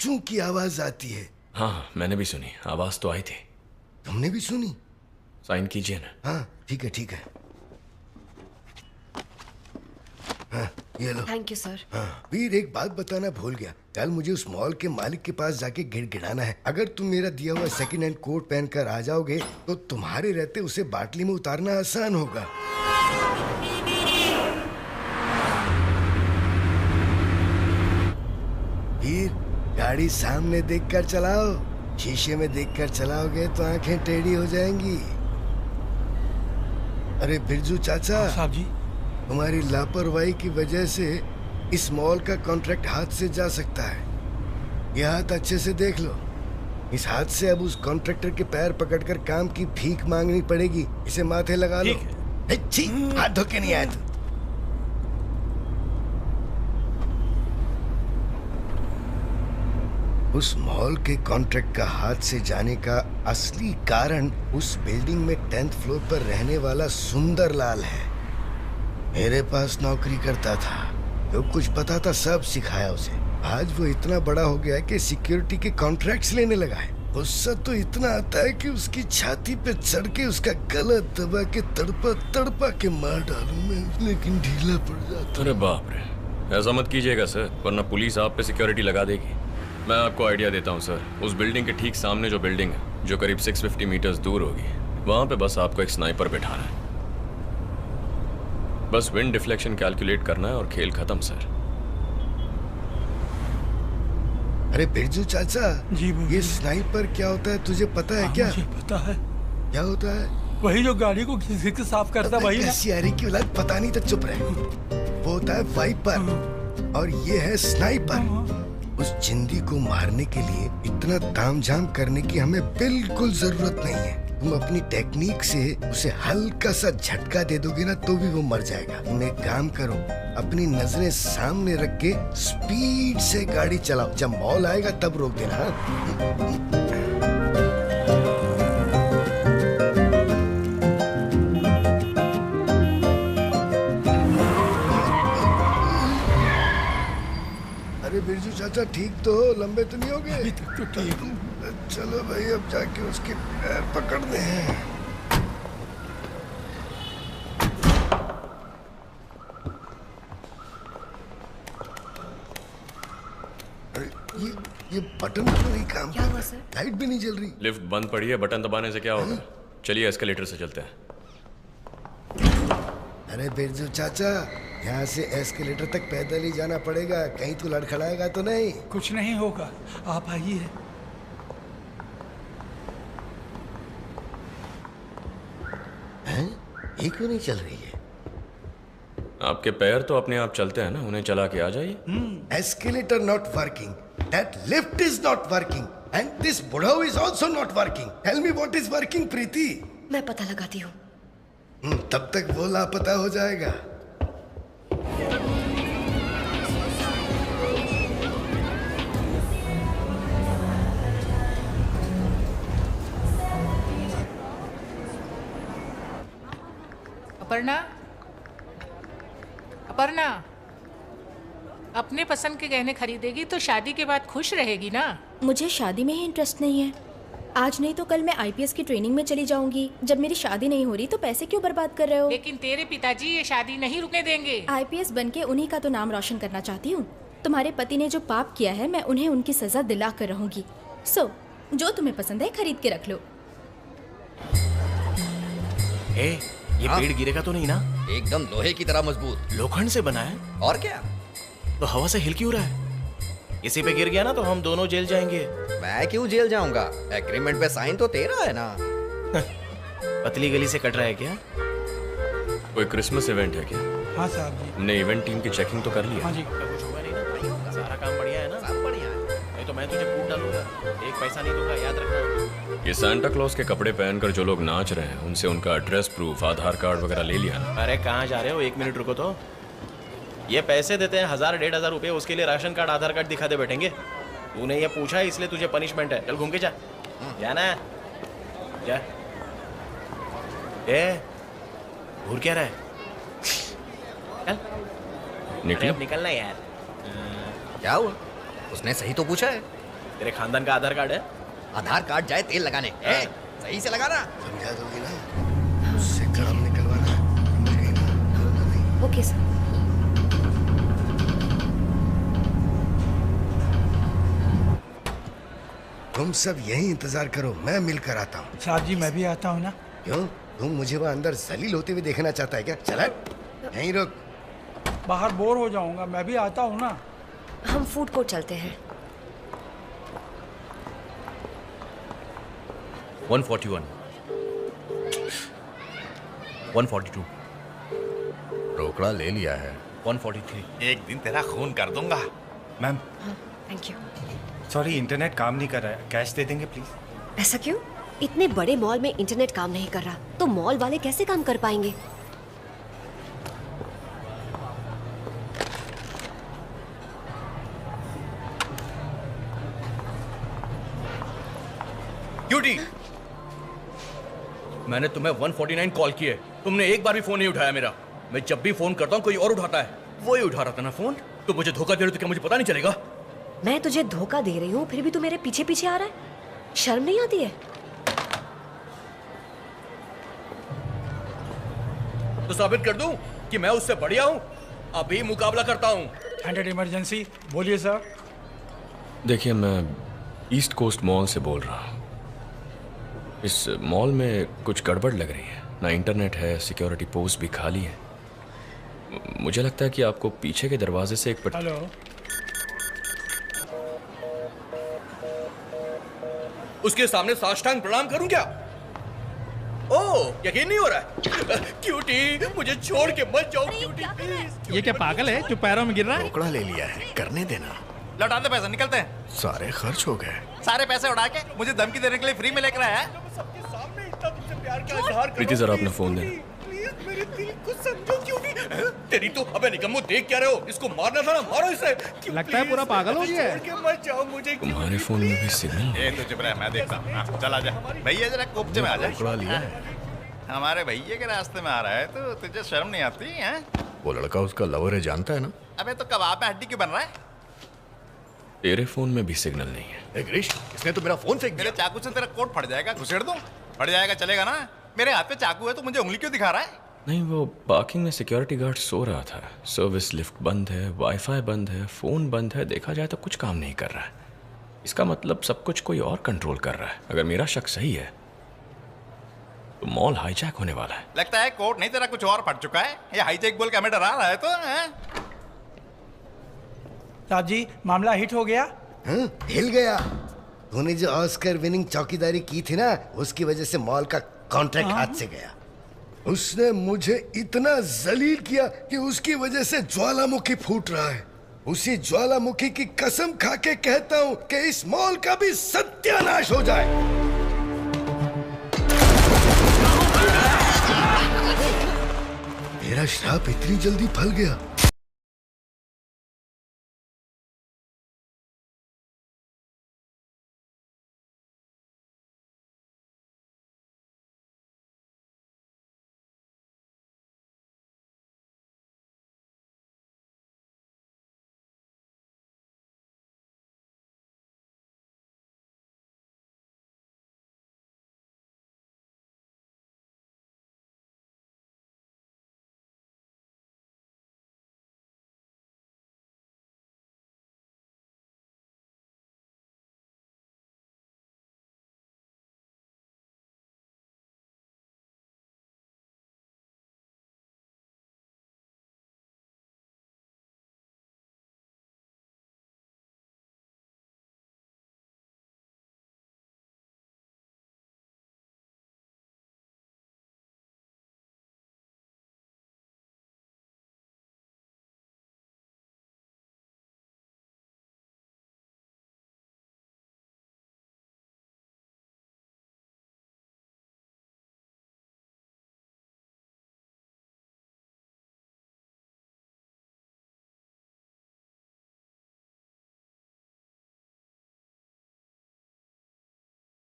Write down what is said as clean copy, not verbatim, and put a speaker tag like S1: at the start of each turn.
S1: चू की आवाज आती है।
S2: हाँ, मैंने भी सुनी, आवाज तो आई थी।
S1: तुमने भी सुनी?
S2: साइन कीजिए ना।
S1: हाँ ठीक है ठीक है। हाँ ये लो।
S3: Thank you sir.
S1: हाँ वीर, एक बात बताना भूल गया। कल मुझे उस मॉल के मालिक के पास जाके गिड़गिड़ाना है। अगर तुम मेरा दिया हुआ सेकंड हैंड कोट पहनकर आ जाओगे तो तुम्हारे रहते उसे बाटली में उतारना आसान होगा। वीर, गाड़ी सामने देखकर चलाओ। शीशे में देखकर चलाओगे तो आंखें टेढ़ी हो जाएंगी। अरे बिरजू चाचा,
S4: साहब जी,
S1: तुम्हारी लापरवाही की वजह से इस मॉल का कॉन्ट्रैक्ट हाथ से जा सकता है। यह हाथ अच्छे से देख लो। इस हाथ से अब उस कॉन्ट्रैक्टर के पैर पकड़कर काम की भीख मांगनी पड़ेगी। इसे माथे लगा लो। छी, हाथ धो के नहीं आया तू। उस मॉल के कॉन्ट्रैक्ट का हाथ से जाने का असली कारण उस बिल्डिंग में 10th फ्लोर पर रहने वाला सुंदर लाल है। मेरे पास नौकरी करता था, जो कुछ पता था सब सिखाया उसे। आज वो इतना बड़ा हो गया है कि सिक्योरिटी के कॉन्ट्रैक्ट्स लेने लगा है। गुस्सा तो इतना आता है कि उसकी छाती पे चढ़ के उसका गला दबा के तड़पा तड़पा के मार डालूं मैं, लेकिन ढीला पड़ जाता।
S2: अरे बाप रे, ऐसा मत कीजिएगा सर, वरना पुलिस आप पे सिक्योरिटी लगा देगी। मैं आपको आइडिया देता हूँ सर। उस बिल्डिंग के ठीक सामने जो बिल्डिंग है, जो करीब 650 मीटर्स दूर होगी, वहाँ पे बस आपको एक स्नाइपर बैठाना है। बस विंड डिफ्लेक्शन कैलकुलेट करना है और खेल खत्म सर।
S1: अरे बिरजू चाचा
S4: जी
S1: ये स्नाइपर क्या होता है तुझे पता है क्या?
S4: मुझे पता है।
S1: क्या होता है?
S4: वही जो गाड़ी को घिस के साफ करता वही ना?
S1: कैसी यारी की औलाद, पता नहीं तो चुप रहे। वो होता है वाइपर और ये है स्नाइपर। उस चिंदी को मारने के लिए इतना तामझाम करने की हमें बिल्कुल जरूरत नहीं है। तुम अपनी टेक्निक से उसे हल्का सा झटका दे दोगे ना तो भी वो मर जाएगा। तुम एक काम करो, अपनी नजरें सामने रख के स्पीड से गाड़ी चलाओ। जब मॉल आएगा तब रोक देना। अरे बिरजू चाचा ठीक तो हो? लंबे तो नहीं हो गए?
S4: अभी तक तो ठीक हूँ।
S1: चलो भाई अब जाके उसके पैर पकड़ने हैं। अरे ये बटन क्यों नहीं काम?
S3: क्या हुआ सर?
S1: लाइट भी नहीं जल रही।
S2: लिफ्ट बंद पड़ी है, बटन दबाने से क्या होगा? चलिए एस्केलेटर से चलते हैं।
S1: अरे बिरजू चाचा, यहाँ से एस्केलेटर तक पैदल ही जाना पड़ेगा। कहीं तू लड़खड़ाएगा तो नहीं?
S4: कुछ नहीं होगा, आप आइए।
S1: हैं? ये क्यों नहीं चल रही है?
S2: आपके पैर तो अपने आप चलते हैं ना, उन्हें चला के आ जाइए।
S1: Escalator not working. That lift is not working. And this बुढ़ाऊ is also not working. Tell me what is working, प्रीति?
S3: मैं पता लगाती हूँ।
S1: तब तक वो लापता हो जाएगा।
S5: अपर्णा, अपर्णा, अपने पसंद के गहने खरीदेगी तो शादी के बाद खुश रहेगी ना?
S6: मुझे शादी में ही इंटरेस्ट नहीं है। आज नहीं तो कल मैं आईपीएस की ट्रेनिंग में चली जाऊंगी। जब मेरी शादी नहीं हो रही तो पैसे क्यों बर्बाद कर रहे हो?
S5: लेकिन तेरे पिताजी ये शादी नहीं रुकने देंगे।
S6: आईपीएस बनके उन्हीं का तो नाम रोशन करना चाहती हूँ। तुम्हारे पति ने जो पाप किया है मैं उन्हें उनकी सजा दिला कर रहूंगी। सो जो तुम्हें पसंद है खरीद के रख लो।
S7: ये पेड़ गिरेगा तो नहीं ना?
S8: एकदम लोहे की तरह मजबूत।
S7: लोखंड से बना है।
S8: और क्या?
S7: तो हवा से हिल क्यों रहा है? इसी पे गिर गया ना तो हम दोनों जेल जाएंगे।
S8: मैं क्यों जेल जाऊंगा? एग्रीमेंट पे साइन तो तेरा है ना।
S7: पतली गली से कट रहा है क्या?
S2: कोई क्रिसमस इवेंट है क्या?
S4: हाँ साहब जी।
S2: हमने इवेंट टीम की चेकिंग तो कर ली है।
S4: हाँ जी।
S7: कुछ होगा नहीं ना? सारा काम बढ़िया है ना?
S8: सब बढ़िया है।
S7: नहीं तो मैं तुझे कूट डालूंगा। एक पैसा नहीं दूंगा, याद रखना।
S2: ये सांता क्लॉज के कपड़े पहनकर जो लोग नाच रहे हैं उनसे उनका एड्रेस प्रूफ, आधार कार्ड वगैरह ले लिया ना?
S7: अरे कहाँ जा रहे हो? 1 मिनट रुको तो। ये पैसे देते हैं 1000-1500 रुपये, उसके लिए राशन कार्ड आधार कार्ड दिखाते बैठेंगे। तूने ये पूछा है इसलिए तुझे पनिशमेंट है। चल घूम के जा। जाना है जा। घूर क्या रहा है? चल
S2: निकलो।
S7: निकलना यार।
S8: क्या हुआ? उसने सही तो पूछा है।
S7: तेरे खानदान का आधार कार्ड है?
S8: आधार कार्ड जाए तेल लगाने सही से लगाना।
S1: समझा दोगी ना, उससे काम निकलवाना। समझ गई ना? डरना नहीं।
S6: Okay sir.
S1: तुम सब यही इंतजार करो, मैं मिलकर आता हूँ।
S4: साहब जी मैं भी आता हूँ ना।
S1: क्यों, तुम मुझे वहाँ अंदर जलील होते हुए देखना चाहता है क्या? चला यहीं रुक।
S4: बाहर बोर हो जाऊंगा, मैं भी आता हूँ ना।
S3: हम फूड कोर्ट चलते हैं।
S9: 141 142
S8: रोकड़ा ले लिया है।
S9: 143
S10: एक दिन तेरा खून कर दूंगा।
S11: Ma'am
S3: thank you.
S11: Sorry, internet काम नहीं कर रहा है, कैश दे देंगे प्लीज।
S3: ऐसा क्यों? इतने बड़े मॉल में इंटरनेट काम नहीं कर रहा तो मॉल वाले कैसे काम कर पाएंगे?
S9: क्यूटी, मैंने तुम्हें 149 कॉल किए, तुमने एक बार भी फोन नहीं उठाया मेरा। मैं जब भी फोन करता हूँ कोई और उठाता है, वो ही उठा रहा था ना फोन। तुम मुझे धोखा दे रहे हो तो क्या मुझे पता नहीं चलेगा?
S3: मैं तुझे धोखा दे रही हूँ फिर भी तू मेरे पीछे पीछे आ रहा है? शर्म नहीं आती है?
S9: तो साबित कर दूं कि मैं उससे बढ़िया हूँ। अभी मुकाबला करता हूँ।
S4: 100 इमरजेंसी। बोलिए सर।
S2: देखिए, मैं ईस्ट कोस्ट मॉल से बोल रहा हूँ। इस मॉल में कुछ गड़बड़ लग रही है। ना इंटरनेट है, सिक्योरिटी पोस्ट भी खाली है। मुझे लगता है कि आपको पीछे के दरवाजे से एक
S4: हेलो।
S9: उसके सामने साष्टांग प्रणाम करूं क्या? ओह, यकीन नहीं हो रहा है। क्यूटी, मुझे छोड़ के मत जाओ क्यूटी, प्लीज।
S12: ये क्या पागल है जो पैरों में गिर रहा है?
S8: रोकड़ा ले लिया है, करने देना।
S10: लौटा दे पैसा, निकलते हैं।
S8: सारे खर्च हो गए।
S10: सारे पैसे उड़ा के मुझे धमकी देने के लिए फ्री में लेकर आया है।
S9: सबके सामने इतना तुमसे प्यार का इजहार कर
S2: प्रीति, जरा अपना फोन देना।
S9: प्लीज मेरे दिल को समझो क्यूटी। तेरी तो अबे निकम्मो, देख क्या रहे हो? इसको मारना था ना, मारो इसे।
S12: लगता है पूरा पागल हो गया है।
S9: छोड़ के मत जाओ मुझे।
S2: तुम्हारे फोन में भी सिग्नल
S10: ए तो चुप रह, मैं देखता हूँ। हाँ, चल आ जा भैया, जरा कोपचे में आ जा।
S8: रोकड़ा लिया है।
S10: हमारे भैया के रास्ते में आ रहा है तो तुझे शर्म नहीं आती है?
S8: वो लड़का उसका लवर है, जानता है ना?
S10: अबे तो कबाब में हड्डी क्यों बन रहा है?
S2: तेरे फोन में भी सिग्नल नहीं है।
S8: ए गिरीश, इसने तो मेरा फोन फेंक
S10: मेरे
S8: दिया।
S10: चाकू से तेरा कोट फट जाएगा, घुसेड़ दूं? फट जाएगा, चलेगा ना? मेरे हाथ पे चाकू है तो मुझे उंगली क्यों दिखा रहा है?
S2: नहीं, वो पार्किंग में सिक्योरिटी गार्ड सो रहा था। सर्विस लिफ्ट बंद है, वाईफाई बंद है, फोन बंद है। देखा जाए तो कुछ काम नहीं कर रहा है। इसका मतलब सब कुछ कोई और कंट्रोल कर रहा है। अगर मेरा शक सही है तो मॉल हाईजैक होने वाला है।
S10: लगता है कोट नहीं, तेरा कुछ और फट चुका है। ये हाईजैक बोल के हमें डरा रहा है तो
S4: साहब जी मामला हिट हो गया।
S1: हाँ, हिल गया। तूने जो ऑस्कर विनिंग चौकीदारी की थी ना, उसकी वजह से मॉल का कॉन्ट्रैक्ट हाथ से गया। उसने मुझे इतना जलील किया कि उसकी वजह से ज्वालामुखी फूट रहा है। उसी ज्वालामुखी की कसम खा के कहता हूँ कि इस मॉल का भी सत्यानाश हो जाए। मेरा श्राप इतनी जल्दी फल गया।